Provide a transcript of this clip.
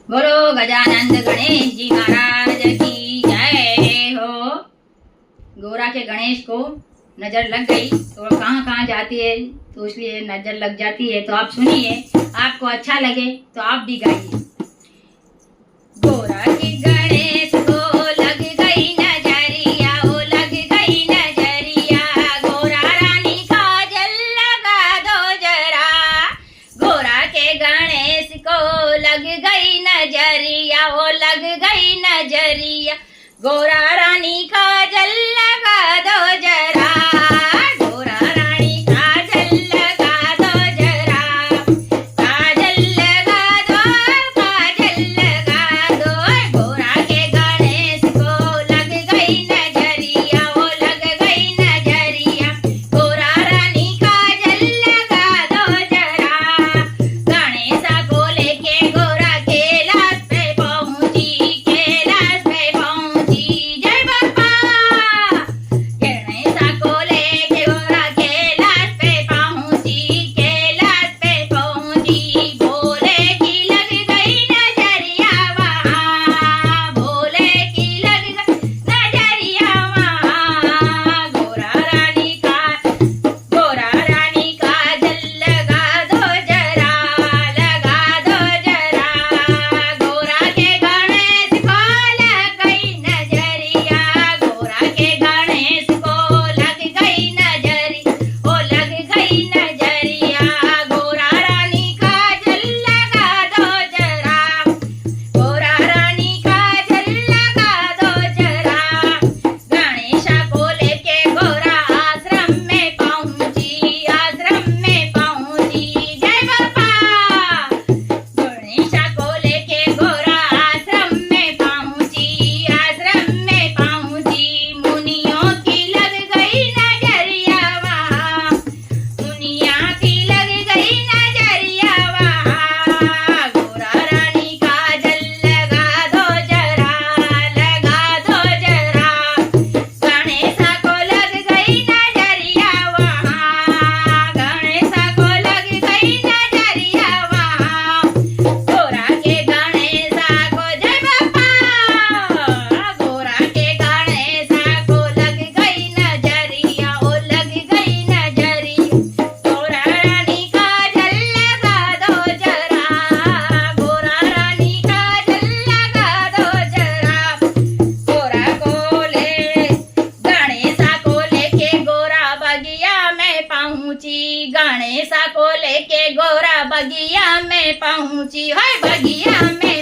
बोलो गजानंद गणेश जी महाराज की जय हो। गोरा के गणेश को नजर लग गई तो कहाँ कहाँ जाती है, तो इसलिए नजर लग जाती है। तो आप सुनिए, आपको अच्छा लगे तो आप भी गाइए। गोरा के गणेश को लग गई नजरिया, ओ लग गई नजरिया, गोरा रानी काजल लगा दो जरा। गोरा के गणेश को लग गई नजरिया, ओ लग गई नजरिया, गोरा रानी काजल लगा दो जरा। गोरा रानी काजल लगा दो जरा, काजल लगा दो, काजल लगा दो। गोरा के गणेश को लग गई नजरिया, ओ लग गई नजरिया, गोरा रानी काजल लगा दो जरा। गणेशा को लेके गोरा कैलाश पे पहुंची, कैलाश पे पहुंची। जय बाबा। गणेशा को लेके गोरा कैलाश पे पहुंची, कैलाश पे पहुंची। भोले की लग गई नजरिया वहाँ, भोले की लग गई नजरिया वहाँ। गोरा रानी काजल लगा दो जरा, लगा दो जरा। गोरा के गणेश को लग गई नजरिया, गोरा के गणेश को लग गई नजरी, ओ लग गई नजरिया। गोरा रानी काजल लगा दो जरा, गोरा रानी काजल लगा दो जरा। गणेशा को लेके गोरा आश्रम में पहुंची, आश्रम में पहुंची। जय बाबा। गणेशा को लेके गोरा आश्रम में पहुंची, आश्रम में पहुंची। मुनियों की लग गई नजरिया वहाँ, मुनिया की लग गई नजरिया वहाँ। गोरा रानी काजल लगा दो जरा, लगा दो जरा। गणेशा को लग गई नजरिया वहाँ, गणेशा को लग गई नजरिया वहाँ। गोरा के गणेशा को जय बाबा। गोरा के गणेशा को लग गई नजरिया, ओ लग गई नजरिया। गोरा रानी काजल लगा दो जरा, गोरा रानी काजल लगा दो जरा। गोरा को ले गणेशा को लेके गोरा बगिया में पहुंची, गणेशा को लेके गोरा बगिया में पहुंची। हाय बगिया में